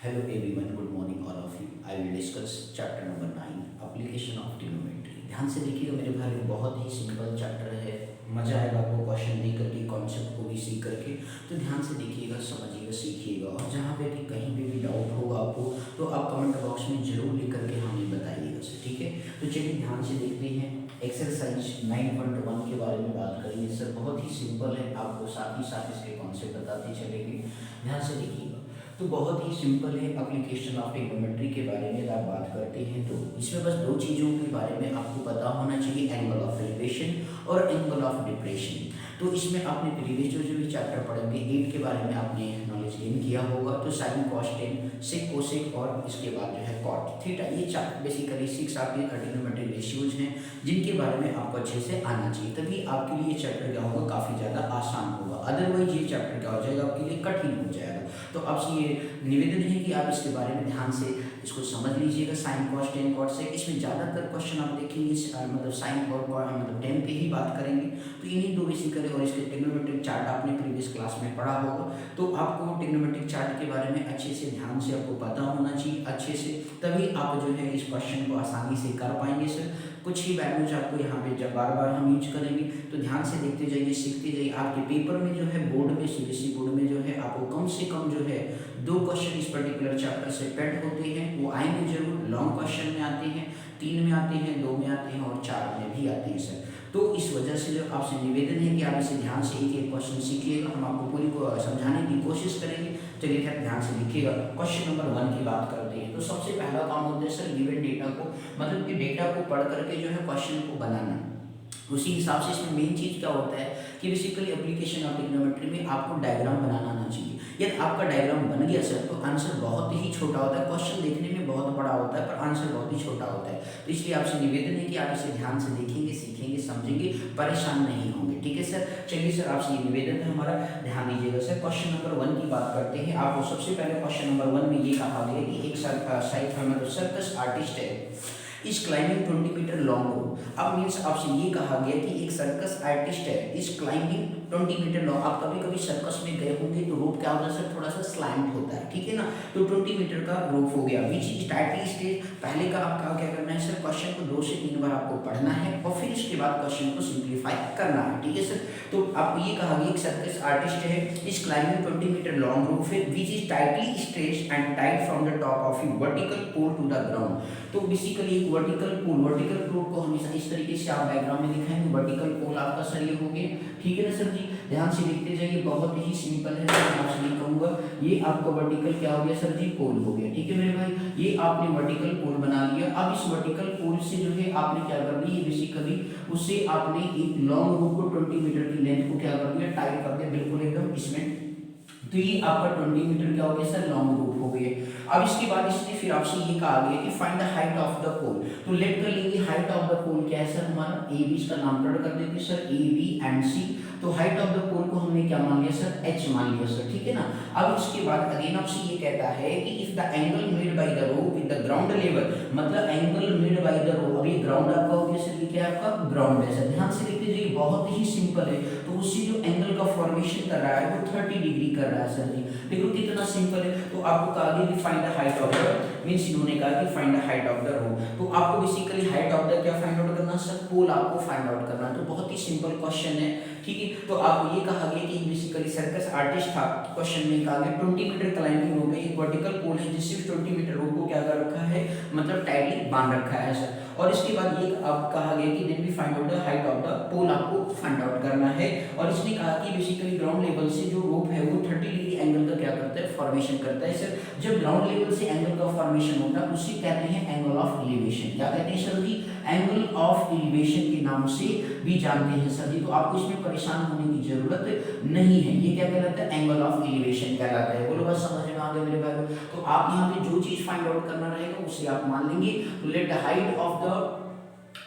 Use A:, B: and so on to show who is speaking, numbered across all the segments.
A: Hello everyone, good morning all of you. I will discuss chapter number 9, application of trigonometry. ध्यान से देखिएगा मेरे भाई, बहुत ही सिंपल चैप्टर है। मजा आएगा आपको क्वेश्चन देख करके, कॉन्सेप्ट को भी सीख करके। तो ध्यान से देखिएगा, समझिएगा, सीखिएगा, और जहाँ पे भी कहीं पे भी डाउट होगा आपको तो आप कमेंट बॉक्स में जरूर लिख करके हमें बताइएगा सर, ठीक है। तो चलिए ध्यान से देखते हैं एक्सरसाइज 9.1 के बारे में बात करेंगे सर। बहुत ही सिंपल है, आपको साथ ही साथ इसके कॉन्सेप्ट बताते चलेंगे। ध्यान से देखिएगा, तो बहुत ही सिंपल है। एप्लीकेशन ऑफ ट्रिग्नोमेट्री के बारे में आप बात करते हैं तो इसमें बस दो चीज़ों के बारे में आपको पता होना चाहिए, एंगल ऑफ एलिवेशन और एंगल ऑफ डिप्रेशन। तो इसमें आपने प्रीवियस जो भी चैप्टर पढ़ेंगे 8 के बारे में आपने नॉलेज गेन किया होगा। तो sine cos tan sec cosec और इसके बाद जो है कॉट थीटा, ये बेसिकली 6 आपके ट्रिग्नोमेट्री रेशियोज हैं जिनके बारे में आपको अच्छे से आना चाहिए, तभी आपके लिए ये चैप्टर क्या होगा, काफ़ी ज़्यादा आसान होगा। अदरवाइज ये चैप्टर क्या हो जाएगा, आपके लिए कठिन हो जाएगा। तो आपसे ये निवेदन है कि आप इसके बारे में ध्यान से इसको समझ लीजिएगा। साइन कॉस टेन कॉट से इसमें ज़्यादातर क्वेश्चन आप देखेंगे मतलब साइन और मतलब टेन पे ही बात करेंगे। तो इन्हीं दो बेसिकली, और इसके ट्रिग्नोमेट्रिक चार्ट आपने प्रीवियस क्लास में पढ़ा होगा। तो आपको ट्रिग्नोमेट्रिक चार्ट के बारे में अच्छे से ध्यान से आपको पता होना चाहिए अच्छे से, तभी आप जो है इस क्वेश्चन को आसानी से कर पाएंगे सर। कुछ ही वैल्यूज आपको यहाँ पे जब बार बार हम यूज करेंगे, तो ध्यान से देखते जाइए, सीखते जाइए। आपके पेपर में जो है बोर्ड में, सीबीएसई बोर्ड में जो है आपको कम से कम जो है 2 क्वेश्चन इस पर्टिकुलर चैप्टर से पेड होते हैं, वो आएंगे जरूर। लॉन्ग क्वेश्चन में आते हैं, 3 में आते हैं, 2 में आते हैं और 4 में भी आते हैं सर। तो इस वजह से जो आपसे निवेदन है कि आप इसे ध्यान से एक एक क्वेश्चन सीखिएगा। हम आपको पूरी को समझाने की कोशिश करेंगे। चलिए खैर ध्यान से देखिएगा। क्वेश्चन नंबर 1 की बात करते हैं। तो सबसे पहला काम होता है सर गिवन डेटा को, मतलब कि डेटा को पढ़ करके जो है क्वेश्चन को बनाना। उसी हिसाब से इसमें मेन चीज़ क्या होता है कि बेसिकली एप्लीकेशन ऑफ ट्रिग्नोमेट्री में आपको डायग्राम बनाना आना चाहिए। यदि आपका डायग्राम बन गया सर तो आंसर बहुत ही छोटा होता है। क्वेश्चन देखने में बहुत बड़ा होता है पर आंसर बहुत ही छोटा होता है। तो इसलिए आपसे निवेदन है कि आप इसे ध्यान से देखेंगे, सीखेंगे, समझेंगे, परेशान नहीं होंगे, ठीक है सर। चलिए सर, आपसे ये निवेदन है हमारा, ध्यान दीजिएगा सर। क्वेश्चन नंबर 1 की बात करते हैं। आपको सबसे पहले क्वेश्चन नंबर 1 में ये कहा गया कि एक सर्कस आर्टिस्ट है, इस क्लाइंबिंग 20 मीटर लॉन्ग रोप। अब मीन्स आपसे ये कहा गया कि एक सर्कस आर्टिस्ट है, इस क्लाइंबिंग 20 मीटर लॉन्ग। आप कभी कभी सर्कस में गए होंगे तो रोप क्या होता है सर, थोड़ा सा स्लैंट होता है, ठीक है ना। तो 20 मीटर का रोप हो गया, विच इज टाइटली स्टेज। पहले का आपका क्या करना है सर, क्वेश्चन को 2 से 3 बार आपको पढ़ना है और फिर उसके बाद क्वेश्चन को सिंप्लीफाई करना है, ठीक है सर। तो आपको ये कहा गया एक सर्कस आर्टिस्ट है, इस क्लाइंबिंग 20 मीटर लॉन्ग रोप है, which is tightly stretched and tied from the top of a vertical pole to the ground. तो बेसिकली एक वर्टिकल पोल को हमेशा इस तरीके से आप डायग्राम में दिखाएंगे। वर्टिकल पोल आपका सर ये हो गया, ठीक है ना सर जी। ध्यान से देखते जाइए, बहुत ही सिंपल है सर। मैं आपसे नहीं कहूँगा, ये आपका वर्टिकल क्या हो गया सर जी, पोल हो गया, ठीक है मेरे भाई। ये आपने वर्टिकल पोल बना लिया। अब इस वर्टिकल पोल से जो है आपने क्या कर दी, बेसिकली उससे आपने एक लॉन्ग रोप को 20 मीटर की लेंथ को क्या कर दिया, टाइट कर दिया बिल्कुल एकदम इसमें। तो ये आपका 20 मीटर क्या हो गया सर, लॉन्ग रूप हो गया। अब इसके बाद इसने फिर आपसे ये कहा गया कि find the height of the pole. तो लेट कर लेंगे हाइट ऑफ द पोल क्या है सर, हमारा ए बी, इसका नामकरण कर देते सर ए बी एंड सी। तो हाइट ऑफ द पोल को हमने क्या मान लिया सर, एच मान लिया सर, ठीक है ना। अब इसके बाद अगेन आपसे ये कहता है कि if the angle made by the rope with the ground level, मतलब angle made by the rope. अब ये ग्राउंड आपका हो गया सर, ये क्या है आपका ग्राउंड है सर। ध्यान से देखते जाइए, बहुत ही सिंपल है। तो उससे जो एंगल का फॉर्मेशन कर रहा है वो 30 डिग्री कर रहा है सर जी। देखो कितना सिंपल है। तो आपको कहा गया कि find the height of the, means इन्होंने कहा कि find the height of the rope. तो आपको बेसिकली हाइट ऑफ द क्या फाइंड आउट करना सर, पोल आपको फाइंड आउट करना। तो बहुत ही सिंपल क्वेश्चन है, ठीक है। तो आपको ये कहा गया कि बेसिकली सर्कस आर्टिस्ट था, क्वेश्चन में कहा गया 20 मीटर क्लाइंबिंग रोप है, एक वर्टिकल पोल है जिससे 20 मीटर रोप को क्या कर रखा है, मतलब टाइटली बांध रखा है सर। और इसके बाद ये आप कहा गया कि then we find out the height of the pole, आपको फाइंड आउट करना है। और इसने कहा कि बेसिकली ग्राउंड लेवल से जो रोप है वो 30 डिग्री एंगल का क्या करता है, फॉर्मेशन करता है सर। जब ग्राउंड लेवल से एंगल का फॉर्मेशन होता है उसे कहते हैं एंगल ऑफ एलिवेशन। क्या कहते हैं सर जी, एंगल ऑफ एलिवेशन के नाम से भी जानते हैं सर जी। तो आपको इसमें परेशान होने की जरूरत नहीं है। ये क्या कहलाता है, एंगल ऑफ एलिवेशन कहलाता है। बोलो बस समझ में आ गया मेरे भाई। तो आप यहाँ पे जो चीज फाइंड आउट करना रहेगा उसे आप मान लेंगे। तो let the height of the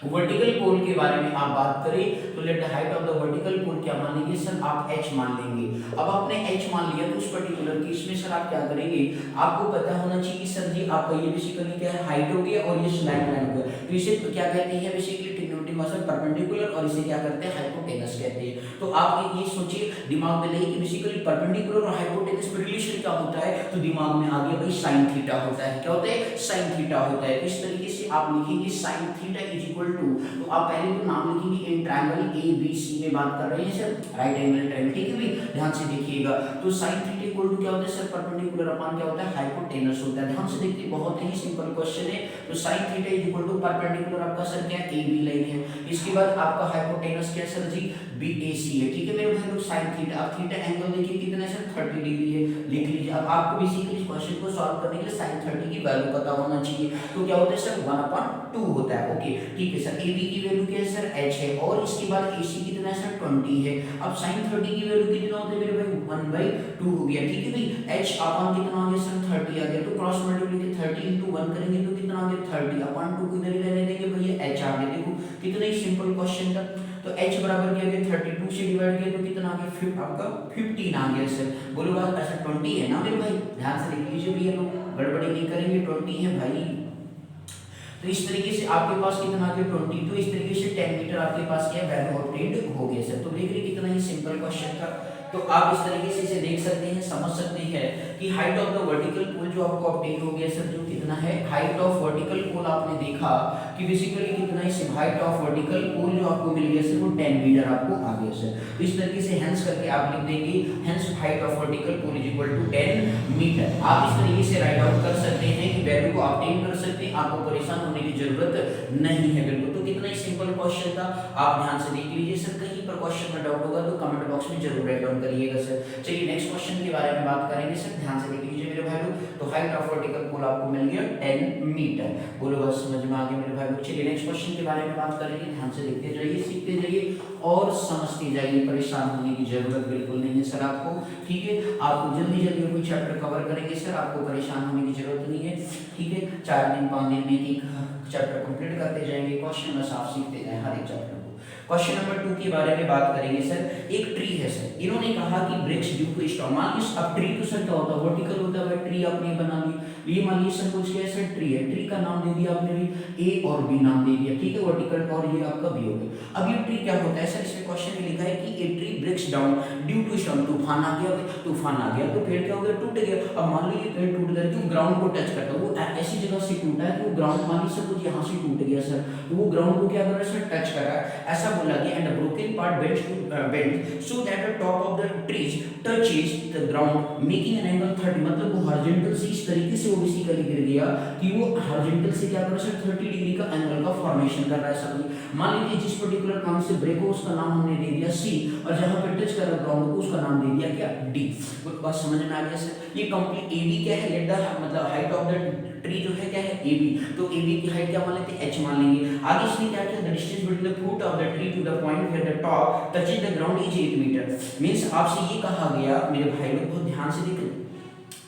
A: vertical pole के बारे में आप बात करें तो let the height of the vertical pole क्या मान लेंगे सर, आप h मान लेंगे। अब आपने h मान लिया तो उस पर्टिकुलर केस में सर आप क्या करेंगे, आपको पता होना चाहिए कि सर जी आपका ये बेसिकली क्या है, हाइट हो गया और ये स्लैंट लाइन हो गया। तो इसे क्या कहते हैं बेसिकली, ट्रिग्नोमेट्रिक मेथड परपेंडिकुलर, और इसे क्या करते हैं, हाइपोटेनस कहते हैं। तो आप ये सोचिए, दिमाग में नहीं कि बेसिकली परपेंडिकुलर और हाइपोटेनस में रिलेशन क्या होता है। तो दिमाग में आ गया भाई साइन थीटा होता है। क्या होता है? साइन थीटा होता है। इस तरीके से आप लिखेंगे sine theta is equal to, तो आप पहले तो नाम लिखेंगे in triangle A B C में बात कर रहे हैं सर, राइट एंगल ट्रायंगल, ठीक है भाई, ध्यान से देखिएगा। तो साइन थीटा इक्वल टू क्या होता है सर? परपेंडिकुलर अपॉन क्या होता है? हाइपोटेनस होता है। ध्यान से देखिए, बहुत ही सिंपल क्वेश्चन है। तो sine theta is equal to perpendicular आपका सर क्या है? ए बी लाइन है। इसके बाद आपका हाइपोटेनस क्या है सर जी? बी ए सी है, ठीक है मेरे भाई लोग। साइन थीटा, अब थीटा एंगल देखिए कितना है सर? 30 डिग्री है, लिख लीजिए। अब आपको बेसिकली इस क्वेश्चन को सॉल्व करने के लिए साइन 30 की वैल्यू पता होना चाहिए। तो क्या होता है सर? 1/2 होता है। ओके ठीक है सर। ए बी की वैल्यू क्या है सर? h है, और इसके बाद ए सी कितना है सर? 20 है। अब साइन 30 की वैल्यू कितना होता है मेरे भाई? 1/2 हो गया, ठीक है भाई। h अपॉन कितना आ गया सर? 30 आ गया। तो क्रॉस मल्टीप्लाई 30 into 1 करेंगे तो कितना आ गया? 30 अपॉन 2 को इधर ही रहने देंगे भैया, h आ गया। देखो कितना ही सिंपल क्वेश्चन था। तो h बराबर क्या गया? 32 से डिवाइड किया तो कितना आ गया? आपका 15 आ गया सर। बोलो बात, ऐसा 20 है ना मेरे भाई, ध्यान से देख लीजिए भैया लोग, गड़बड़ी नहीं करेंगे, 20 है भाई। तो इस तरीके से आपके पास कितना आ गया? 20। तो इस तरीके से 10 मीटर आपके पास क्या वैल्यू ऑब्टेन्ड हो गया सर। तो देख रहे कितना ही सिंपल क्वेश्चन था। तो आप इस तरीके से इसे देख सकते हैं, समझ सकते हैं कि height of the vertical pole जो आपको ऑब्टेन हो गया सर, जो कितना है हाइट ऑफ वर्टिकल पोल, आपने देखा कि बेसिकली कितना ही हाइट ऑफ वर्टिकल पोल जो आपको मिल गया सर वो 10 मीटर आपको आ गया सर। तो इस तरीके से हेंस करके आप लिख देंगे hence height of vertical pole is equal to 10 metre. आप इस तरीके से राइट आउट कर सकते हैं कि वैल्यू को ऑब्टेन कर सकते हैं, आपको परेशान होने की जरूरत नहीं है बिल्कुल। तो कितना ही सिंपल क्वेश्चन था, आप ध्यान से देख लीजिए सर। कहीं पर क्वेश्चन में डाउट होगा तो कमेंट बॉक्स में जरूर राइट डाउन करिएगा सर। चलिए नेक्स्ट क्वेश्चन के बारे में बात करेंगे सर, ध्यान से देख लीजिए मेरे भाई लोग। तो हाइट ऑफ वर्टिकल पोल आपको मिल गया 10 मीटर। बोलो बस समझ में आ गया मेरे भाई लोग। चलिए नेक्स्ट क्वेश्चन के बारे में बात करेंगे, ध्यान से देखते जाइए, सीखते जाइए और समझते जाइए, परेशान होने की जरूरत बिल्कुल नहीं है सर आपको, ठीक है। आपको जल्दी जल्दी कोई चैप्टर कवर करेंगे सर, आपको परेशान होने की जरूरत नहीं है, ठीक है। 4 दिन 5 दिन में एक चैप्टर कंप्लीट करते जाएंगे, क्वेश्चन बस आप सीखते जाएं हर एक चैप्टर। क्वेश्चन नंबर 2 के बारे में बात करेंगे सर। एक ट्री है सर, इन्होंने कहा कि ब्रेक्स ड्यू टू स्टॉर्म। मान लीजिए अब ट्री तो सर क्या होता है? वर्टिकल होता है। ट्री आपने बना ली, ये मान लीजिए सर कुछ क्या है सर? ट्री है। ट्री का नाम दे दिया आपने भी, ए और बी नाम दे दिया, ठीक है, वर्टिकल और ये आपका बी हो गया। अब ये ट्री क्या होता है सर? इसमें क्वेश्चन में लिखा है कि a tree breaks down due to storm. तूफान आ गया, तूफान आ गया तो पेड़ क्या हो गया? टूट गया। अब मान लीजिए पेड़ टूट गया तो ग्राउंड को टच करता है, वो ऐसी जगह से टूटा है कि वो ग्राउंड, मान लीजिए कुछ यहाँ से टूट गया सर, तो वो ग्राउंड को क्या कर रहा है सर? टच कर रहा है, ऐसा बोला गया। And broken part bends so that the top of the trees touches the ground making an angle 30। मतलब वो हॉरिजॉन्टल से इस तरीके से वो बेसिकली गिर गया कि वो हॉरिजॉन्टल से क्या कर रहा है सर? 30 डिग्री का एंगल का फॉर्मेशन कर रहा है सर। मान लीजिए जिस पर्टिकुलर पॉइंट से ब्रेक हो उसका नाम हमने दे दिया सी, और जहां पे टच कर रहा है ग्राउंड को उसका नाम दे दिया क्या? डी। बात समझ में आ गया सर? ये कंप्लीट ए बी क्या है? लेट द मतलब हाइट ऑफ द ट्री जो है क्या है? A B. तो ए बी की हाइट क्या मान लेते हैं? एच मान लेंगे। आगे इसने क्या किया? The distance between the foot of the tree to the point where the top touches the ground is 8 metre. Means आपसे ये कहा गया मेरे भाई लोग, बहुत ध्यान से देखो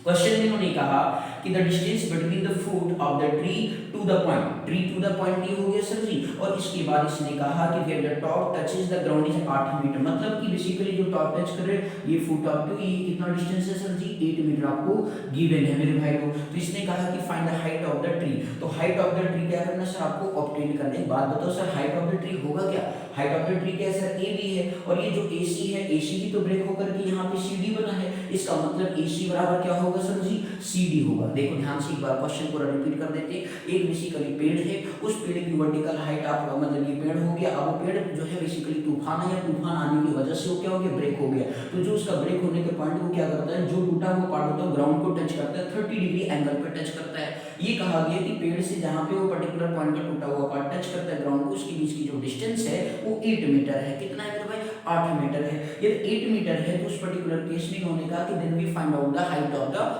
A: क्वेश्चन में उन्होंने कहा कि the distance between the foot of the tree to the point, tree to the point ये हो गया सर जी, और इसके बाद इसने कहा कि where the top touches the ground is 8 metre. मतलब कि बेसिकली जो टॉप टच करे ये फुट ऑफ टू, ये कितना डिस्टेंस है सर जी? 8 मीटर आपको गिवन है मेरे भाई लोग। तो इसने कहा कि find the height of the tree. तो हाइट ऑफ द ट्री क्या करना सर? आपको ऑब्टेन करना है। बात बताओ sir, height of the tree होगा क्या? हाइट ऑफ द ट्री क्या है सर? ए बी है, और ये जो ए सी है, ए सी भी तो ब्रेक होकर के यहाँ पे सी डी बना है, इसका मतलब ए सी बराबर क्या होगा सर जी? सी डी होगा। देखो ध्यान से एक बार क्वेश्चन पूरा रिपीट कर देते हैं। एक बेसिकली पेड़ है, उस पेड़ की वर्टिकल हाइट आपका मतलब ये पेड़ हो गया। अब वो पेड़ जो है बेसिकली तूफान है, या तूफान आने की वजह से वो क्या हो गया? ब्रेक हो गया। तो जो उसका ब्रेक होने के पॉइंट को क्या करता है? जो टूटा हुआ पार्ट होता है ग्राउंड को टच करता है, 30 डिग्री एंगल पे टच करता है। ये कहा गया कि पेड़ से जहां पे वो पर्टिकुलर पॉइंट का टूटा हुआ पार्ट टच करता है ग्राउंड को, उसके बीच की जो डिस्टेंस है वो 8 मीटर है। कितना है मेरे भाई? 8 मीटर है। यदि 8 मीटर है तो उस पर्टिकुलर केस में उन्होंने कहा कि then we find out the height of the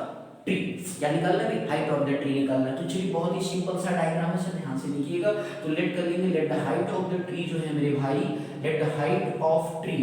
A: tree. क्या निकालना है? हाइट ऑफ द ट्री निकालना है। तो चलिए बहुत ही सिंपल सा डायग्राम है सर, ध्यान से देखिएगा। तो लेट कर लेंगे, late the height of the tree जो है मेरे भाई, late the height of tree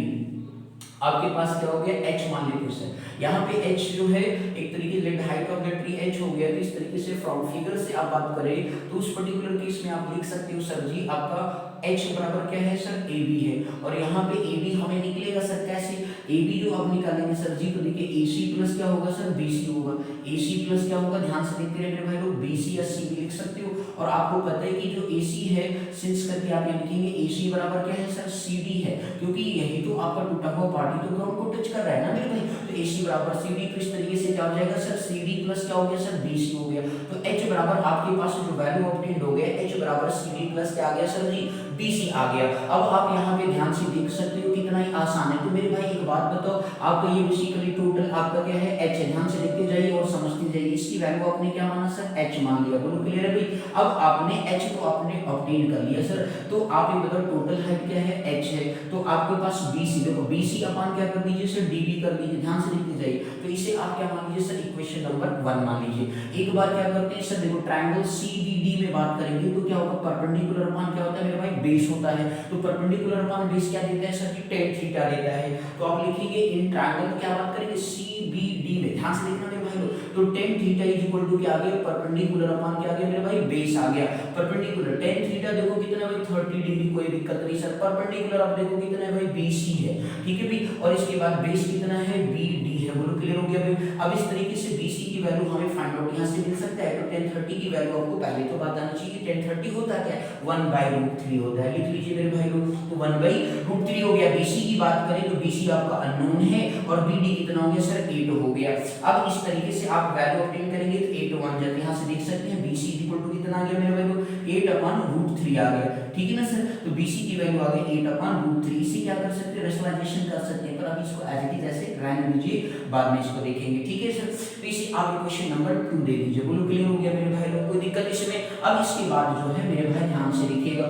A: आपके पास क्या हो गया? h मान लेते सर। यहाँ पे h जो है एक तरीके let height of the tree h हो गया। तो इस तरीके से फ्रॉम फिगर से आप बात करें तो उस पर्टिकुलर केस में आप लिख सकते हो सर जी आपका h बराबर क्या है सर AB है, और यहाँ पे AB हमें निकलेगा सर कैसे, AB जो अब निकालेंगे सर जी, तो देखिए AC प्लस क्या होगा सर BC होगा, AC प्लस क्या होगा, ध्यान से देखते रहिए मेरे भाई लोग, BC या CB लिख सकते हो। और आपको पता है कि जो AC है सिंस करके आप यहाँ लिखेंगे AC बराबर क्या है सर CD है, क्योंकि यही तो आपका टूटा हुआ पार्टी तो ग्राउंड को टच कर रहा है ना मेरे भाई, तो AC बराबर CD, तो इस तरीके से क्या हो जाएगा सर CD प्लस क्या हो गया सर BC हो गया, तो H बराबर आपके पास जो वैल्यू ऑब्टेन्ड हो गया H बराबर CD प्लस क्या आ गया सर जी BC आ गया। अब आप यहाँ पे ध्यान से देख सकते हो कितना ही आसान है। तो मेरे भाई एक बात बताओ, आपका ये बेसिकली टोटल आपका क्या है H है, ध्यान से देखते जाइए और समझते जाइए, इसकी वैल्यू आपने क्या माना सर H मान लिया, बोलो क्लियर है भाई। अब आपने H को आपने ऑब्टेन कर लिया सर, तो आप ये बताओ टोटल हाइट क्या है H है, तो आपके पास BC, देखो BC अपन क्या कर दीजिए सर DB कर दीजिए, ध्यान से देखते जाइए, तो इसे आप क्या मान लीजिए सर इक्वेशन नंबर 1 मान लीजिए। एक बार क्या करते हैं सर, देखो ट्रायंगल CBD में बात करेंगे तो क्या होगा, परपेंडिकुलर अपॉन क्या होता है मेरे भाई बेस होता है, तो परपेंडिकुलर अपॉन बेस क्या देता है सर जी tan थीटा देता है, तो आप लिखेंगे इन ट्रायंगल क्या बात करेंगे CBD में, ध्यान से देखना मेरे भाई लोग, तो tan theta is equal to क्या आ गया, परपेंडिकुलर अपॉन क्या आ गया मेरे भाई बेस आ गया, परपेंडिकुलर tan थीटा देखो कितना है भाई 30 डिग्री, कोई दिक्कत नहीं सर, परपेंडिकुलर आप देखो कितना है भाई BC है, ठीक है भाई, और इसके बाद बेस कितना है BD है, बोलो क्लियर हो गया भाई। अब इस तरीके से BC की वैल्यू हमें फाइंड आउट यहाँ से मिल सकता है, तो tan 30 की वैल्यू आपको पहले तो बात आनी चाहिए, tan 30 होता क्या है 1/√3 होता है, लिख लीजिए मेरे भाई लोग, तो 1/√3 हो गया। BC की बात करें तो BC आपका अननोन है, और BD कितना हो गया सर 8 हो गया। अब इस तरीके से आप वैल्यू ऑब्टेन करेंगे तो 8 1 जाते, यहाँ से देख सकते हैं BC इक्वल टू कितना आ गया मेरे भाई लोग 8/√3 आ गया, ठीक है ना सर, तो BC की वैल्यू आ गई 8/√3, इसे क्या कर सकते हैं रेशनलाइजेशन कर सकते हैं, पर अभी इसको एज इट इज ऐसे रहने दीजिए, बाद में इसको देखेंगे, ठीक है सर। तो इसे आप इक्वेशन नंबर 2 दे दीजिए, बोलो क्लियर हो गया मेरे भाई लोग, कोई दिक्कत इसमें। अब इसके बाद जो है मेरे भाई ध्यान से देखिएगा,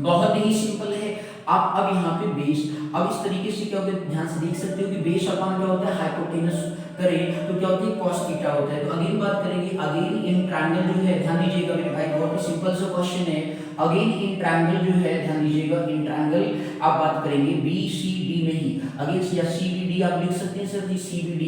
A: बहुत ही सिंपल है। आप अब यहाँ पे बेस, अब इस तरीके से क्या होता है ध्यान से देख सकते हो कि बेस अपॉन क्या होता है हाइपोटेनस करें तो क्या होता है cos थीटा होता है। तो अगेन बात करेंगे, अगेन इन ट्रायंगल जो है ध्यान दीजिएगा मेरे भाई, बहुत ही सिंपल सा क्वेश्चन है। अगेन इन ट्रायंगल जो है ध्यान दीजिएगा, इन ट्रायंगल आप बात करेंगे BCD में ही, अगेन या CBD आप लिख सकते हैं सर जी, CBD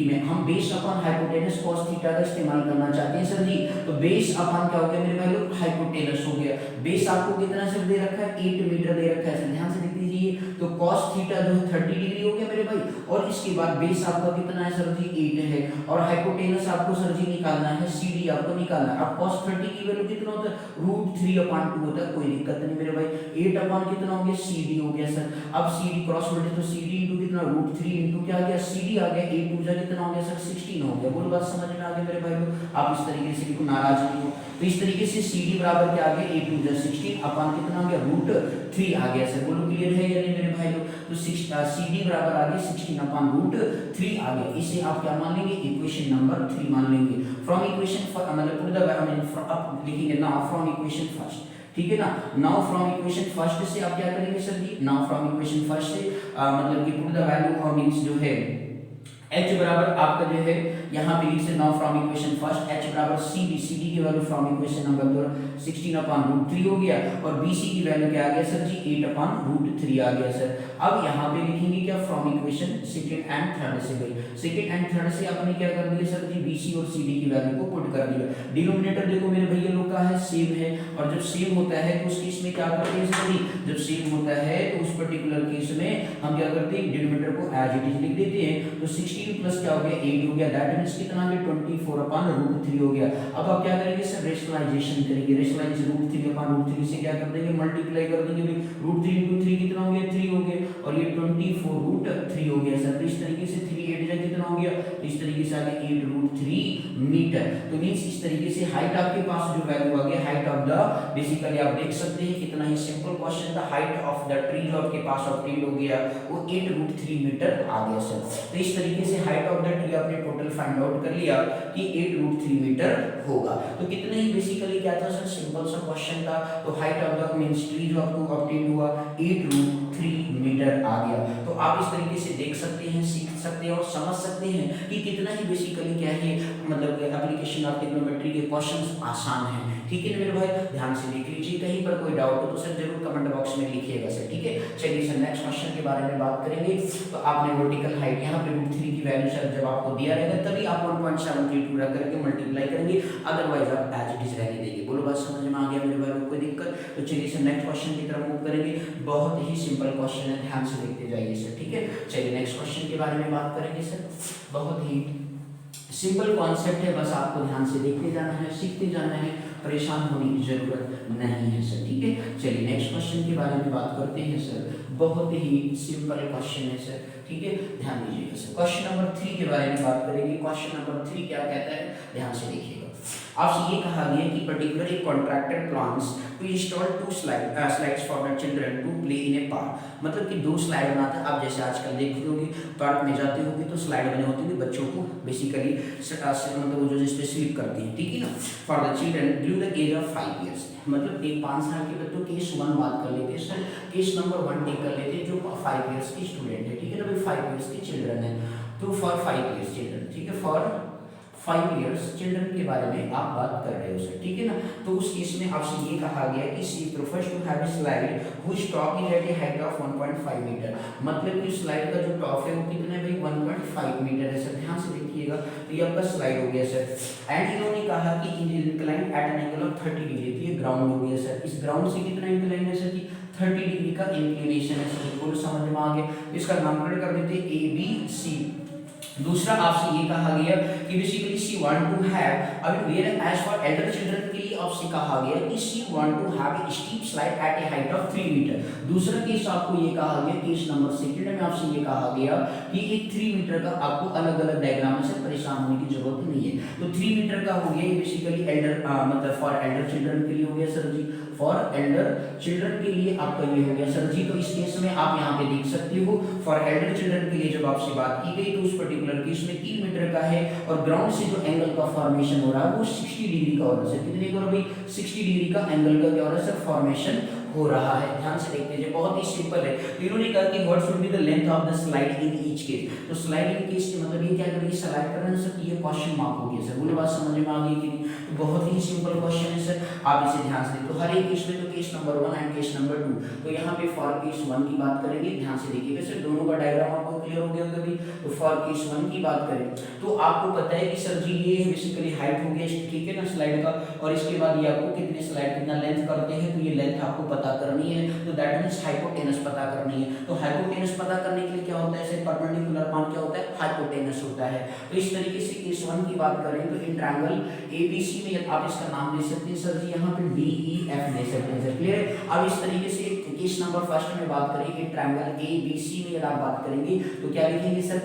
A: में हम base upon hypotenuse cos theta का इस्तेमाल करना चाहते हैं सर जी, तो बेस अपॉन क्या हो गया मेरे भाई लोग हाइपोटेनस हो गया। बेस आपको कितना सर दे रखा है 8 मीटर दे रखा है सर, ध्यान से देख लीजिए, तो cos थीटा जो 30 डिग्री हो गया मेरे भाई, और इसके बाद बेस आपका कितना है सर जी 8 है, और हाइपोटेनस आपको सर जी निकालना है, CD आपको निकालना है। अब cos 30 की वैल्यू कितना होता है √3/2 होता है, कोई दिक्कत नहीं मेरे भाई, 8 अपॉन कितना हो गया CD हो गया सर। अब CD क्रॉस मल्टी तो CD इंटू कितना √3 इंटू क्या आ गया CD आ गया, 8 2 जा कितना हो गया सर 16 हो गया, बोलो बात समझ में आ गई मेरे भाई लोग। आप इस तरीके से बिल्कुल नाराज नहीं हो, तो इस तरीके से CD बराबर क्या आ गया 8 2 जा 16 अपॉन कितना आ गया √3 आ गया सर, बोलो क्लियर है या नहीं मेरे भाई लोग। तो CD बराबर आ गया 16 अपॉन √3 आ गया, इसे आप क्या मान लेंगे इक्वेशन नंबर 3 मान लेंगे। फ्रॉम इक्वेशन मतलब पुट द आप लिखेंगे नाउ फ्रॉम इक्वेशन फर्स्ट, ठीक है ना, नाउ फ्रॉम इक्वेशन फर्स्ट से आप क्या करेंगे सर जी, नाउ फ्रॉम इक्वेशन फर्स्ट से मतलब कि पुट द वैल्यू मींस जो है H बराबर आपका जो है यहाँ पे लिख सकते now from equation first H बराबर CD की वैल्यू फ्रॉम इक्वेशन नंबर 2 16/√3 हो गया, और BC की वैल्यू क्या आ गया सर जी 8/√3 आ गया सर। अब यहाँ पे लिखेंगे क्या from equation second and third से गई, सेकंड एंड थर्ड से आपने क्या कर दिया सर जी BC और CD की वैल्यू को पुट कर दिया। डिनोमिनेटर देखो मेरे भैया लोग का है सेम है, और जब सेम होता है तो उस केस में क्या करते हैं सर जी, जब सेम होता है तो उस पर्टिकुलर केस में हम क्या करते हैं डिनोमिनेटर को एज इट इज लिख देते हैं, तो 16 प्लस क्या हो गया 8 हो गया, दैट मींस कितना आ गया 24/√3 हो गया। अब आप क्या करेंगे सर रेशनलाइजेशन करेंगे, रेशनलाइज √3/√3 से क्या कर देंगे मल्टीप्लाई कर देंगे, √3 × 3 कितना हो गया 3 हो गया, और ये 24√3 हो गया सर। तो इस तरीके से 3 8 जा कितना हो गया, तो इस तरीके से आ गया 8√3 मीटर। तो मींस इस तरीके से हाइट आपके पास जो वैल्यू आ गया हाइट ऑफ द, बेसिकली आप देख सकते हैं कितना ही सिंपल क्वेश्चन था, हाइट ऑफ द ट्री जो आपके पास ऑब्टेन हो गया वो 8√3 मीटर आ गया सर। तो इस तरीके से हाइट ऑफ द ट्री आपने टोटल फाइंड आउट कर लिया कि 8√3 मीटर होगा। तो कितने ही बेसिकली क्या था सर सिंपल सा क्वेश्चन था, तो height of the means tree जो आपको ऑब्टेन हुआ 8√3 मीटर आ गया। तो आप इस तरीके से देख सकते हैं, सीख सकते हैं और समझ सकते हैं कि कितना ही बेसिकली क्या है मतलब एप्लीकेशन ऑफ ट्रिग्नोमेट्री के क्वेश्चंस आसान हैं, ठीक है ना मेरे भाई, ध्यान से देख लीजिए। कहीं पर कोई डाउट हो तो सर जरूर कमेंट बॉक्स में लिखिएगा सर, ठीक है। चलिए सर नेक्स्ट क्वेश्चन के बारे में बात करेंगे। तो आपने वर्टिकल हाइट यहाँ पे √3 की वैल्यू सर जब आपको दिया रहेगा तभी आप 1.732 रख करके मल्टीप्लाई करेंगे, अदरवाइज आप एज इट इज रहने देंगे। बोलो बात समझ में आ गया मेरे भाई, कोई दिक्कत? तो चलिए सर नेक्स्ट क्वेश्चन की तरफ मूव करेंगे। बहुत ही सिंपल क्वेश्चन है, ध्यान से देखते जाइए सर, ठीक है। चलिए नेक्स्ट क्वेश्चन के बारे में बात करेंगे सर। बहुत ही सिंपल कॉन्सेप्ट है, बस आपको ध्यान से देखते जाना है, सीखते जाना है, परेशान होने की जरूरत नहीं है सर, ठीक है। चलिए नेक्स्ट क्वेश्चन के बारे में बात करते हैं सर। बहुत ही सिंपल क्वेश्चन है सर, ठीक है, ध्यान दीजिएगा सर। क्वेश्चन नंबर 3 के बारे में बात करेंगे। क्वेश्चन नंबर 3 क्या कहता है, ध्यान से देखिएगा। आपसे ये कहा गया कि पर्टिकुलर एक contractor plans to install 2 slides for the children to play in a park. मतलब कि 2 स्लाइड बनाता है। आप जैसे आजकल देखते होंगे पार्क में जाते होंगे तो स्लाइड बने होते हैं बच्चों को बेसिकली मतलब वो जो इस पे स्लिप करती हैं, ठीक है ना। For the children due the age of 5 years, मतलब एक 5 साल के बच्चों केस 1 बात कर लेते हैं सर, केस नंबर 1 टेक कर लेते हैं जो 5 ईयर्स की स्टूडेंट है, ठीक है ना भाई, 5 ईयर्स के चिल्ड्रन है। तो फॉर 5 ईयर्स चिल्ड्रन, ठीक है, फॉर 5 ईयर्स चिल्ड्रन के बारे में आप बात कर रहे हो सर, ठीक है ना। तो उस केस में आपसे ये कहा गया कि she prefers to have a slide which top is at a height of 1.5 metre. मतलब कि स्लाइड का जो टॉप है वो कितना है भाई, 1.5 मीटर है सर, ध्यान से देखिएगा। तो ये आपका स्लाइड हो गया सर। एंड इन्होंने कहा कि incline at an angle of 30 degree. तो ये ग्राउंड हो गया सर। इस ग्राउंड से कितना इंक्लाइन है सर कि 30 डिग्री का इंक्लिनेशन है सर, बिल्कुल समझ में आ गया। इसका नामकरण कर देते हैं ए बी सी। दूसरा आपसे ये कहा गया कि basically she want to have, अभी whereas for elder children के लिए आपसे कहा गया कि she want to have a steep slide at a height of 3 metre. दूसरा केस आपको ये कहा गया, केस नंबर सेकंड में आपसे ये कहा गया कि एक 3 मीटर का, आपको अलग अलग डायग्राम से परेशान होने की जरूरत नहीं है। तो 3 मीटर का हो गया ये बेसिकली एल्डर मतलब फॉर एल्डर चिल्ड्रन के लिए हो गया सर जी, फॉर एल्डर चिल्ड्रन के लिए आपका ये हो गया सर जी। तो इस केस में आप यहाँ पे देख सकते हो फॉर एल्डर चिल्ड्रन के लिए जब आपसे बात की गई तो उस पर्टिकुलर केस में 3 मीटर का है और ग्राउंड से जो एंगल का फॉर्मेशन हो रहा है वो 60 डिग्री का हो रहा है। कितने का भाई, 60 डिग्री का एंगल का क्या हो रहा है सर, फॉर्मेशन हो रहा है। ध्यान से देखते हैं, बहुत ही सिंपल है। इन्होंने कहा कि what should be the length of the slide in each case. तो स्लाइड इन केस के मतलब ये क्या करेंगे, स्लाइड करना है सर, ये क्वेश्चन मार्क हो गया सर। बोलो बात समझ में आ गई कि नहीं। तो बहुत ही सिंपल क्वेश्चन है सर, आप इसे ध्यान से देखो। तो हर एक केस में तो case number 1 and case number 2, तो यहाँ पे फॉर केस 1 की बात करेंगे। ध्यान से देखिएगा सर, दोनों का डायग्राम आपको क्लियर हो गया होगा अभी। तो फॉर केस 1 की बात करें तो आपको पता है कि सर जी ये बेसिकली हाइट हो गया, ठीक है ना, स्लाइड का। और इसके बाद ये आपको कितने स्लाइड कितना लेंथ करते हैं, तो ये लेंथ आपको पता करनी है। तो दैट मींस हाइपोटेनस पता करनी है। तो हाइपोटेनस पता करने के लिए क्या होता है सर, परपेंडिकुलर मान क्या होता है, हाइपोटेनस होता है। तो इस तरीके से केस 1 की बात करें तो इन ट्रायंगल एबीसी में आप इसका नाम दे सकते हैं सर जी, यहाँ पे डीईएफ दे सकते हैं सर, क्लियर है। अब इस तरीके से केस नंबर फर्स्ट में बात करेंगे ट्रायंगल एबीसी में अगर आप बात करेंगे तो क्या लिखेंगे सर,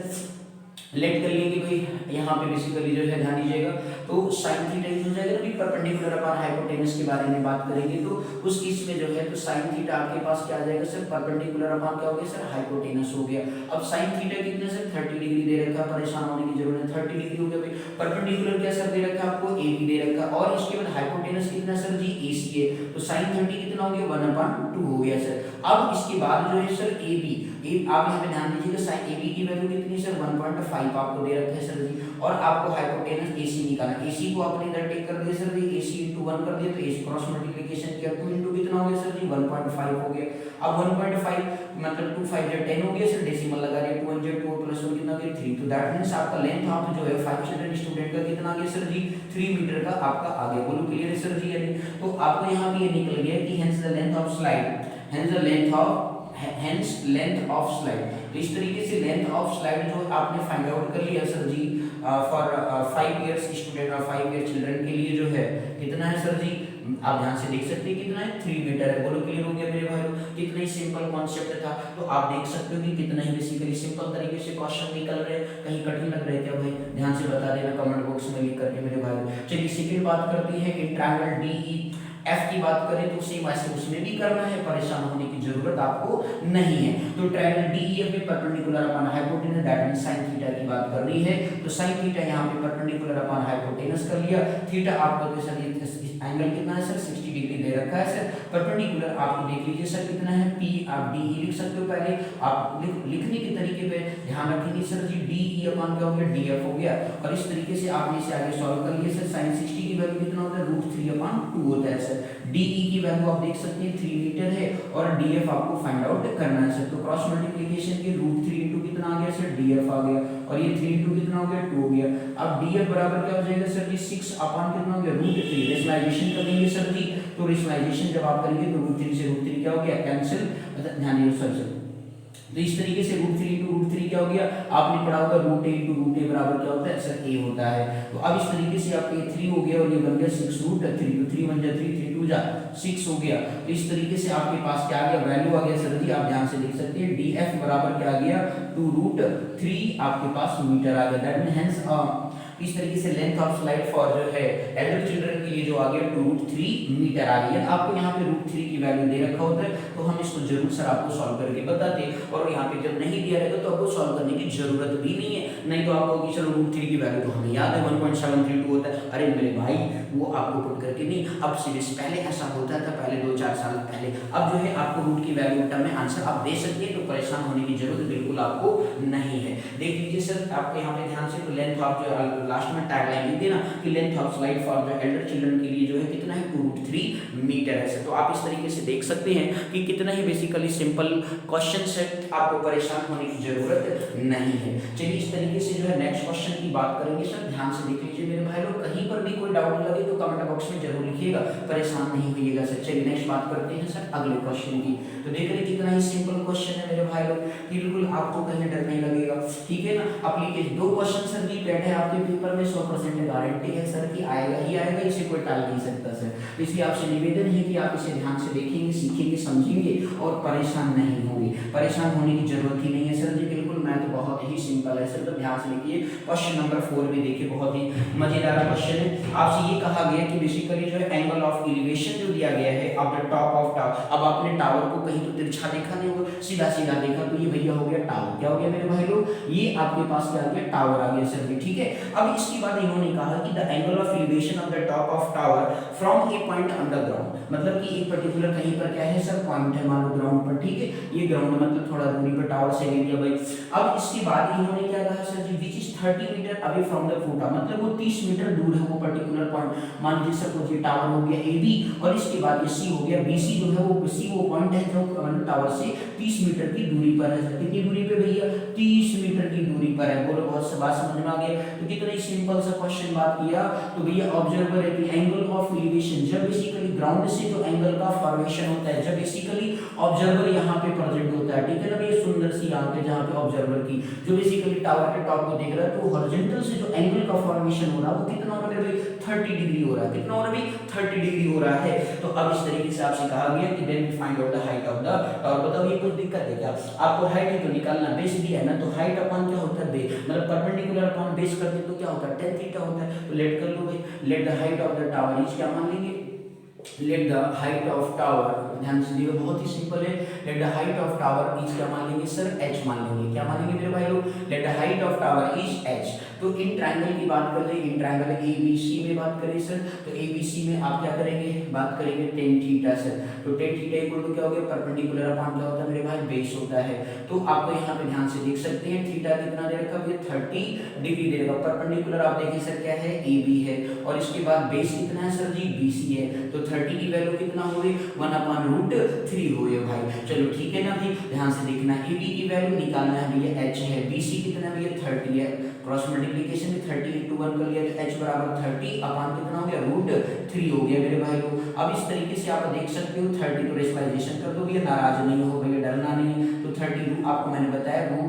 A: लेट कर लेंगे भाई, यहाँ पे बेसिकली जो है ध्यान दीजिएगा। तो साइन थीटा हो जाएगा ना, परपेंडिकुलर अपॉन हाइपोटेनस के बारे में बात करेंगे तो उस केस में जो है तो साइन थीटा आपके पास क्या आ जाएगा सर, परपेंडिकुलर अपॉन क्या हो गया सर, हाइपोटेनस हो गया। अब साइन थीटा कितना सर, 30 डिग्री दे रखा, परेशान होने की जरूरत है, 30 डिग्री हो गया भाई। परपेंडिकुलर क्या सर दे रखा आपको, AB दे रखा, और इसके बाद हाइपोटेनस कितना सर जी, AC है। तो साइन 30 कितना हो गया, 1/2 हो गया सर। अब इसके बाद जो है सर AB, आप यहाँ पे ध्यान दीजिएगा, साइन AB की वैल्यू कितनी सर, 1.5 आपको दे रखा है सर जी। और आपको हाइपोटेनस AC निकालना, AC को आपने इधर टेक कर दिया सर जी, AC × 1 कर दिया तो AC क्रॉस मल्टीप्लिकेशन किया, 2 × कितना हो गया सर जी, 1.5 हो गया। अब 1.5 मतलब 2 5 या 10 हो गया सर, डेसिमल लगा दिया, 2 × 2 + 1 कितना हो गया 3। तो दैट मींस आपका लेंथ ऑफ जो है 5 चिल्ड्रन स्टूडेंट का कितना आ गया सर जी, 3 मीटर का आपका आ गया। बोलो क्लियर है सर जी, यानी तो आपको यहाँ पे ये निकल गया कि hence the length of slide, hence length of slide. तो इस तरीके से लेंथ ऑफ स्लाइड जो आपने फाइंड आउट कर लिया सर जी फॉर 5 इयर्स स्टूडेंट और 5 ईयर चिल्ड्रन के लिए जो है कितना है सर जी, आप ध्यान से देख सकते हैं कितना है, 3 मीटर है। बोलो क्लियर हो गया मेरे भाइयों, कितना ही सिंपल कॉन्सेप्ट था। तो आप देख सकते हो कि कितना ही बेसिकली सिंपल तरीके से क्वेश्चन निकल रहे, कहीं कठिन लग रहे क्या भाई, ध्यान से बता देना कमेंट बॉक्स में लिख करके मेरे भाई। चलिए सेकंड बात करते हैं कि ट्रायंगल DEF की बात करें तो सेम ऐसे उसमें भी करना है, परेशान होने की जरूरत आपको नहीं है। तो ट्रायंगल DEF में perpendicular upon hypotenuse, that means sin theta की बात कर रही है। तो sin थीटा यहाँ पे परपेंडिकुलर अपॉन हाइपोटेनस कर लिया। थीटा आपको तो सर एंगल कितना है सर, 60 डिग्री दे रखा है सर। परपेंडिकुलर आपको देख लीजिए सर कितना है, P आप DE लिख सकते हो, पहले आप लिखने के तरीके पे ध्यान रखेंगे सर जी, DE अपॉन क्या हो गया, DF हो गया। और इस तरीके से आपने इसे आगे सॉल्व कर लिया सर। sin 60 की वैल्यू कितना होता है, √3/2 होता है सर। सर। डीई की वैल्यू आप देख सकते हैं 3 मीटर है और डीएफ आपको फाइंड आउट करना है सर। तो क्रॉस मल्टीप्लिकेशन के रूट 3 इंटू कितना आ गया सर, डीएफ आ गया, और ये 3 इंटू कितना हो गया, 2 हो गया। अब डीएफ बराबर क्या हो जाएगा सर जी, 6 अपॉन कितना हो गया, रूट 3। रेशनलाइजेशन करेंगे सर जी, तो रेशनलाइजेशन जब आप करेंगे तो रूट 3 से रूट 3 क्या हो गया, कैंसिल, ध्यान दीजिए सर। तो इस तरीके से रूट 3 इंटू रूट 3 क्या हो गया, आपने पढ़ा होगा रूट ए इंटू रूट ए बराबर क्या होता है सर, ए होता है। तो अब इस तरीके से आपका ये 3 हो गया और ये बन गया 6 रूट 3, तो 3 1 जा 3, 3 2 जा 6 हो गया। तो इस तरीके से आपके पास क्या आ गया, वैल्यू आ गया सर जी, आप ध्यान से देख सकते हैं डीएफ बराबर क्या आ गया, 2 रूट 3 आपके पास मीटर आ गया। दैट मीन हेंस इस तरीके से लेंथ ऑफ स्लाइड फॉर जो है एल्डर चिल्ड्रन के लिए जो आ गया 2 रूट 3 मीटर आ गई है। आपको यहाँ पे रूट 3 की वैल्यू दे रखा होता है तो हम इसको जरूर सर आपको सॉल्व करके बताते, और यहाँ पे जब नहीं दिया रहेगा तो आपको सॉल्व करने की जरूरत भी नहीं है। नहीं तो आपको कि चलो रूट 3 की वैल्यू तो हमें याद है 1.732 होता है, अरे मेरे भाई वो आपको पुट करके नहीं, अब सीरीज पहले ऐसा होता था, पहले 2-4 साल पहले। अब जो है आपको रूट की वैल्यू टर्म में आंसर आप दे सकते हैं, तो परेशान होने की जरूरत बिल्कुल आपको नहीं है। देख लीजिए सर, आपको यहाँ पे ध्यान से तो लेंथ ऑफ जो लास्ट में टैगलाइन दी थी ना कि लेंथ ऑफ स्लाइड फॉर जो एल्डर चिल्ड्रन के लिए जो है कितना है, 2 रूट 3 मीटर है। तो आप इस तरीके से देख सकते हैं कि कितना ही बेसिकली सिंपल क्वेश्चन है, आपको परेशान होने की जरूरत नहीं है। चलिए इस तरीके से जो है नेक्स्ट क्वेश्चन की बात करेंगे सर, ध्यान से देख लीजिए मेरे भाई लोग, कहीं पर भी कोई डाउट लगे तो कमेंट बॉक्स में जरूर लिखिएगा, परेशान नहीं होइएगा सर। चलिए नेक्स्ट बात करते हैं सर अगले क्वेश्चन की। तो देख रहे कितना ही सिंपल क्वेश्चन है मेरे भाई लोग, बिल्कुल आपको कहीं डर नहीं लगेगा, ठीक है ना। एप्लीकेशन 2 क्वेश्चन सर जी पेड है आपके पेपर में, 100% गारंटी है सर कि आएगा ही आएगा, इसे कोई टाल नहीं सकता सर। इसलिए आपसे निवेदन है कि आप इसे ध्यान से देखेंगे, सीखेंगे, समझेंगे और परेशान नहीं होंगे। परेशान होने की जरूरत ही नहीं है सर जी, बिल्कुल मैथ तो बहुत ही सिंपल है सर। तो ध्यान से देखिए क्वेश्चन नंबर 4 भी देखिए, बहुत ही मजेदार क्वेश्चन है। आपसे ये कहा गया कि बेसिकली जो है एंगल ऑफ एलिवेशन जो दिया गया है of the top of tower. अब आपने टावर को कहीं तो तिरछा देखा नहीं होगा, सीधा सीधा देखा, तो ये भैया हो गया टावर। क्या हो गया मेरे भाई लोग, ये आपके पास क्या आ गया, टावर आ गया सर जी, ठीक है। अब इसके बाद इन्होंने कहा कि the angle of elevation of the top of tower from A point on the ground, मतलब कि एक पर्टिकुलर कहीं पर क्या है सर, पॉइंट है मान लो ग्राउंड पर, ठीक है। ये ग्राउंड मतलब थोड़ा दूरी पर टावर से ले लिया भाई। अब इसके बाद इन्होंने क्या कहा सर जी, which is 30 metre away from the foot, मतलब वो 30 मीटर दूर है वो पर्टिकुलर पॉइंट। मान लीजिए सपोज ये टावर हो गया ए बी और इसके बाद ये सी हो गया बी सी, जो है वो सी वो पॉइंट है जो टावर से 30 मीटर की दूरी पर है। कितनी दूरी पे भैया, 30 मीटर की दूरी पर है। बोलो बहुत बात समझ में आ गया। तो कितना सिंपल सा क्वेश्चन बात किया, तो भैया ऑब्जर्वर है कि एंगल ऑफ एलिवेशन, जब बेसिकली ग्राउंड से जो एंगल का फॉर्मेशन होता है, जब बेसिकली ऑब्जर्वर यहाँ पे प्रेजेंट होता है, ठीक है ना। ये सुंदर सी यहाँ पे जहाँ पे ऑब्जर्वर की जो बेसिकली टावर के टॉप को देख रहा है, तो हॉरिजॉन्टल से जो एंगल का फॉर्मेशन हो रहा है वो कितना हो रहा है भाई, 30 डिग्री हो रहा है। कितना हो रहा है भाई, 30 डिग्री हो रहा है। तो अब इस तरीके से आपसे कहा गया कि then find out the height of the tower. बताओ ये कुछ दिक्कत है क्या, आपको हाइट ही तो निकालना, बेस भी है ना, तो हाइट अपॉन क्या होता है, बेस, मतलब परपेंडिकुलर अपॉन बेस करते तो क्या होता है, tan थीटा होता है। तो लेट कर लो भाई, late the height of the tower is, क्या मान लेंगे, late the height of tower, ध्यान से देखिए बहुत ही सिंपल है। Let the height of tower is क्या मान लेंगे सर, h मान लेंगे। क्या मानेंगे मेरे भाई लोग, late the height of tower is h। तो इन ट्रायंगल की बात कर रहे हैं, इन ट्रायंगल ABC में बात करें सर, तो ABC में आप क्या करेंगे, बात करेंगे tan थीटा सर। तो tan थीटा इक्वल टू क्या हो गया, परपेंडिकुलर अपॉन क्या होता है मेरे भाई, बेस होता है। तो आपको यहाँ पे ध्यान से देख सकते हैं थीटा कितना दे रखा है, 30 डिग्री दे रखा। परपेंडिकुलर आप देखिए सर क्या है, AB है, और इसके बाद बेस कितना है सर जी, BC है। तो 30 की वैल्यू कितना हो गई, 1/√3 हो गई भाई। चलो ठीक है ना भाई, ध्यान से देखना, AB की वैल्यू निकालना है भैया, h है, BC कितना है भैया, 30 है। क्रॉस मल्टीप्लिकेशन में 30 × 1 कर लिया तो h बराबर 30 अपॉन कितना हो गया, √3 हो गया मेरे भाई लोग। अब इस तरीके से आप देख सकते हो 30 को रेशनलाइजेशन कर दो भैया, नाराज नहीं हो भैया, डरना नहीं। तो 30 आपको मैंने बताया √a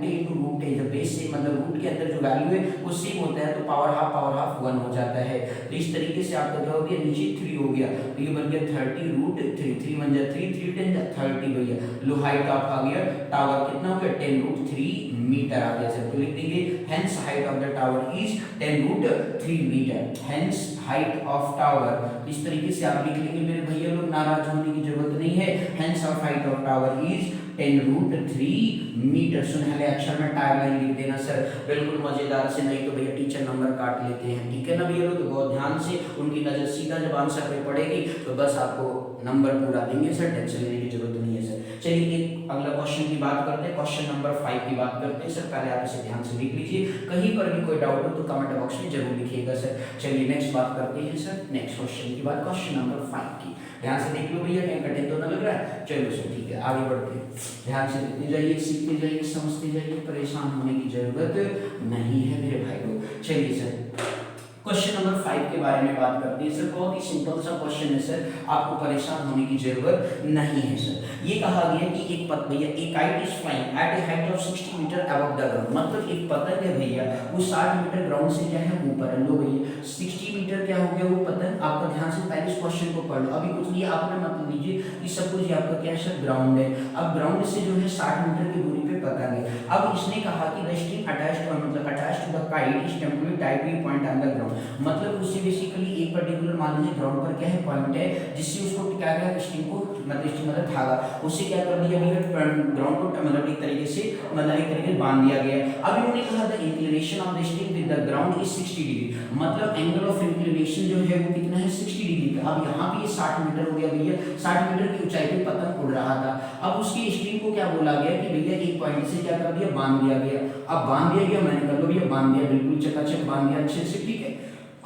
A: जब बेस से मतलब रूट के अंदर जो वैल्यू है वो सेम होता है, तो पावर हाफ 1 हो जाता है। तो इस तरीके से आपका क्या हो गया, नीचे 3 हो गया, तो ये बन गया 30 √3, 3 1 जा 3, 3 10 जा 30 भैया। लो हाइट ऑफ आ गया टावर कितना हो गया, 10√3 मीटर आ गया सर। तो लिख देंगे hence height of the tower is 10√3 metre, hence height of tower. इस तरीके से आप लिख लेंगे मेरे भैया लोग, नाराज होने की जरूरत नहीं है। Hence of height of tower is 10√3 metre. सुनहरे अक्षर में टाइम लाइन लिख देना सर, बिल्कुल मजेदार से, नहीं तो भैया टीचर नंबर काट लेते हैं, ठीक है ना भैया लोग। तो बहुत ध्यान से उनकी नजर सीधा जब आंसर पे पड़ेगी तो बस आपको नंबर पूरा देंगे सर, टेंशन लेने की जरूरत नहीं है सर। चलिए एक अगला क्वेश्चन की बात करते हैं, क्वेश्चन नंबर 5 की बात करते हैं सर। पहले आप इसे ध्यान से देख लीजिए, कहीं पर भी कोई डाउट हो तो कमेंट बॉक्स में जरूर लिखिएगा सर। चलिए नेक्स्ट बात करते हैं सर, नेक्स्ट क्वेश्चन की बात, क्वेश्चन नंबर 5 की। ध्यान से देख लो भैया, कहीं कठिन तो ना लग रहा है। चलो सर ठीक है, आगे बढ़ते हैं। ध्यान से देखते जाइए, सीखते जाइए, समझते जाइए, परेशान होने की जरूरत नहीं है मेरे भाई लोग। चलिए सर क्वेश्चन नंबर 5 के बारे में बात करते हैं सर। बहुत ही सिंपल सा क्वेश्चन है सर, आपको परेशान होने की जरूरत नहीं है सर। ये कहा गया कि एक भैया एक kite is flying at a height of 60 metre above the ground, मतलब एक पतंग है भैया वो 60 मीटर ग्राउंड से क्या है ऊपर है। लो भैया 60 मीटर क्या हो गया वो पतंग, आपका ध्यान से पहले इस क्वेश्चन को पढ़ लो। अभी कुछ नहीं आपने मतलब लीजिए कि सब कुछ आपका क्या है सर ग्राउंड है। अब ग्राउंड से जो है 60 मीटर की दूरी पे पतंग है। अब इसने कहा कि द स्ट्रिंग अटैच्ड मतलब attached to the kite is temporary tied to a point on the ground, मतलब उसे बेसिकली एक पर्टिकुलर मान लीजिए ग्राउंड पर क्या है पॉइंट है, जिससे उसको क्या क्या स्ट्रिंग को मतलब धागा उससे क्या कर दिया गया ग्राउंड को मतलब एक तरीके से बांध दिया गया। अब इन्होंने कहा the inclination of the string with the ground is 60 degree, मतलब एंगल ऑफ इंक्लिनेशन जो है वो कितना है 60 डिग्री का। अब यहाँ पे 60 मीटर हो गया भैया, 60 मीटर की ऊंचाई पे पतंग उड़ रहा था। अब उसकी स्ट्रिंग को क्या बोला गया कि भैया एक पॉइंट से क्या कर दिया बांध दिया गया। अब बांध दिया गया, मैंने कर लो भैया बांध दिया, बिल्कुल चकाचक बांध दिया अच्छे से, ठीक है।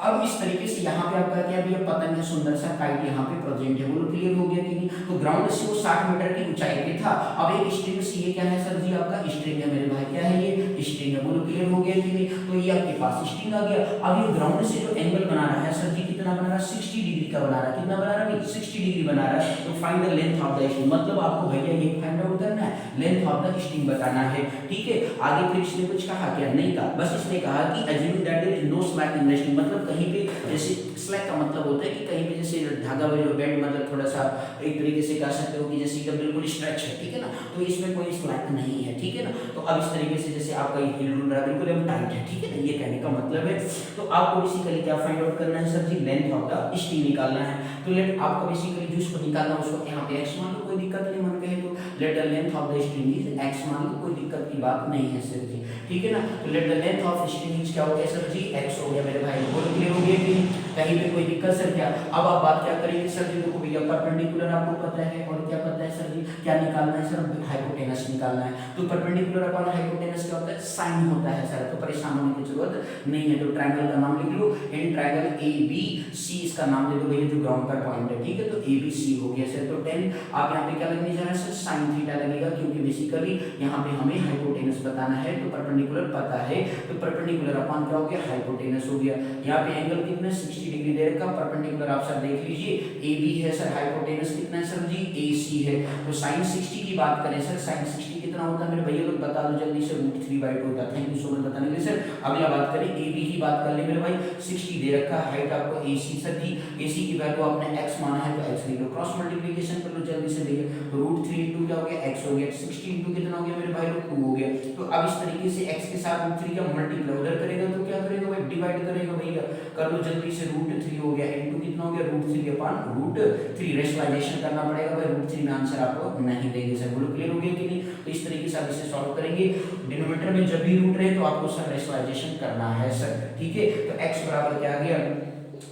A: अब इस तरीके से यहाँ पे आपका क्या भैया पतंग है, सुंदर सा काइट यहाँ पे प्रेजेंट है, बोलो क्लियर हो गया कि नहीं। तो ग्राउंड से वो 60 मीटर की ऊंचाई पे था। अब एक स्ट्रिंग से ये क्या है सर जी आपका स्ट्रिंग है मेरे भाई, क्या है ये स्ट्रिंग है, बोलो क्लियर हो गया कि नहीं। तो ये आपके पास स्ट्रिंग आ गया। अब ये ग्राउंड से जो एंगल बना रहा है सर जी कितना बना रहा है 60 डिग्री का बना रहा है, कितना बना रहा है 60 डिग्री बना रहा है। तो find the length of the string, मतलब आपको भैया ये फाइंड आउट करना है, लेंथ ऑफ द स्ट्रिंग बताना है, ठीक है। आगे फिर इसने कुछ कहा क्या, नहीं कहा, बस इसने कहा कि assume that there is no slack in the string, मतलब कहीं पे जैसे स्लैक का मतलब होता है कि कहीं पे जैसे धागा जो बेंड मतलब थोड़ा सा एक तरीके से कह सकते हो कि जैसे एकदम बिल्कुल स्ट्रेच है, ठीक है ना, तो इसमें कोई स्लैक नहीं है, ठीक है ना। तो अब इस तरीके से जैसे आपका ये हिल डुल रहा है बिल्कुल एकदम टाइट है, ठीक है ना, ये कहने का मतलब है। तो आपको बेसिकली क्या फाइंड आउट करना है सर जी, लेंथ ऑफ द स्ट्रिंग निकालना है। तो लेट आपको बेसिकली जो इसको निकालना है उसको यहाँ पे x मान लो, कोई दिक्कत नहीं, मन कहे तो let the length of the string is x मान लो, कोई दिक्कत की बात नहीं है सर जी, ठीक है ना। तो let the length of string is क्या हो गया सर जी x हो गया मेरे भाई, बोलो क्लियर हो गया कि कहीं पे कोई दिक्कत सर क्या। अब आप बात क्या करेंगे सर जी, देखो भैया परपेंडिकुलर आपको पता है और क्या पता है सर जी, क्या निकालना है सर, हाइपोटेनस निकालना है। तो परपेंडिकुलर अपॉन हाइपोटेनस क्या होता है, साइन होता है सर, तो परेशान होने की जरूरत नहीं है। तो ट्रायंगल का नाम लिख लो, इन ट्रायंगल ABC इसका नाम दे दो भैया जो ग्राउंड पर पॉइंट है, ठीक है। तो ABC हो गया सर। तो 10 आप यहाँ पे क्या लगने जा रहा है सर, साइन थीटा लगेगा, क्योंकि बेसिकली यहाँ पे हमें हाइपोटेनस बताना है। तो परपेंडिकुलर पता है, तो परपेंडिकुलर अपॉन क्या हो गया, हाइपोटेनस हो गया। यहाँ पे एंगल कितना 60 डिग्री दे रखा, परपेंडिकुलर आप सर देख लीजिए AB है सर, हाइपोटेनस कितना है सर जी AC है। तो sin 60 की बात करें सर, sin 60 कितना होता है मेरे भैया लोग बता दो जल्दी से, √3/2 होता है। थैंक यू सो मच बताने के लिए सर। अगला बात करें AB की बात कर ले मेरे भाई, 60 दे रखा, हाइट आपको AC सर जी, AC की वैल्यू आपने x माना है तो x लिख लो, क्रॉस मल्टीप्लिकेशन कर लो जल्दी से भैया। तो √3 * क्या हो गया x हो गया, 60 * कितना हो गया मेरे भाई लोग 2 हो गया। तो अब इस तरीके से x के साथ √3 का मल्टीप्लाई उधर करेगा तो क्या करेगा भाई, डिवाइड करेगा भैया, कर लो जल्दी से। √3 हो गया इनटू कितना हो गया √3/√3, रेशनलाइजेशन करना पड़ेगा भाई, √3 में आंसर आपको नहीं देंगे सर, बोलो क्लियर हो गया कि नहीं। तो इस तरीके से आप इसे सॉल्व करेंगे, डिनोमिनेटर में जब भी रूट रहे तो आपको सर रेशनलाइजेशन करना है सर, ठीक है। तो x बराबर क्या आ गया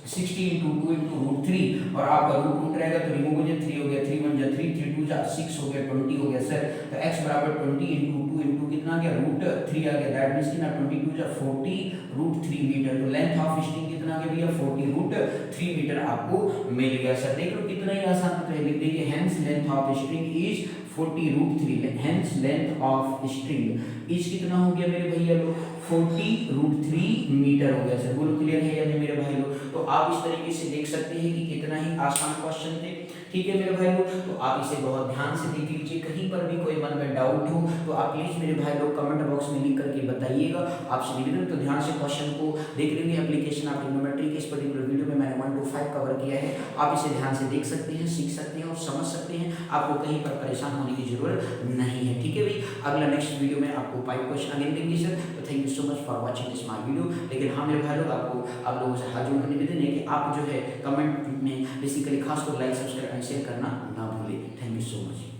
A: 60 * 2 * √3 और आपका रूट रहेगा तो रिमूव हो जाए, 3 हो गया, 3 * 1 = 3, 3 * 2 = 6 हो गया, 20 हो गया सर। तो x बराबर 20 * 2 * कितना आ गया √3 आ गया, दैट मींस कितना 22 = 40 √3 मीटर। तो लेंथ ऑफ स्ट्रिंग कितना आ गया भैया 40 √3 मीटर आपको मिल गया सर। देख लो कितना ही आसान है, लिख दीजिए hence length of string is 40 √3, hence length of string is कितना हो गया मेरे भैया लोग 40 √3 मीटर हो गया सर, बोलो क्लियर है या नहीं मेरे भाई लोग। तो आप इस तरीके से देख सकते हैं कि कितना ही आसान क्वेश्चन थे, ठीक है मेरे भाई लोग। तो आप इसे बहुत ध्यान से देख लीजिए, कहीं पर भी कोई मन में डाउट हो तो आप प्लीज मेरे भाई लोग कमेंट बॉक्स में लिख करके बताइएगा, आपसे निवेदन। तो ध्यान से क्वेश्चन को देख लेंगे, एप्लीकेशन ऑफ ट्रिग्नोमेट्री के इस पर्टिकुलर वीडियो में मैंने 1 to 5 कवर किया है, आप इसे ध्यान से देख सकते हैं, सीख सकते हैं और समझ सकते हैं, आपको कहीं पर परेशान होने की जरूरत नहीं है, ठीक है भाई। अगला नेक्स्ट वीडियो में आपको 5 क्वेश्चन अगेन देंगे सर। तो thank you so much for watching this my video. लेकिन हाँ मेरे भाई लोग, आपको आप लोगों से हाथ जोड़कर निवेदन है कि आप जो है कमेंट में बेसिकली खासकर लाइक सब्सक्राइब एंड शेयर करना ना भूलें। Thank you so much.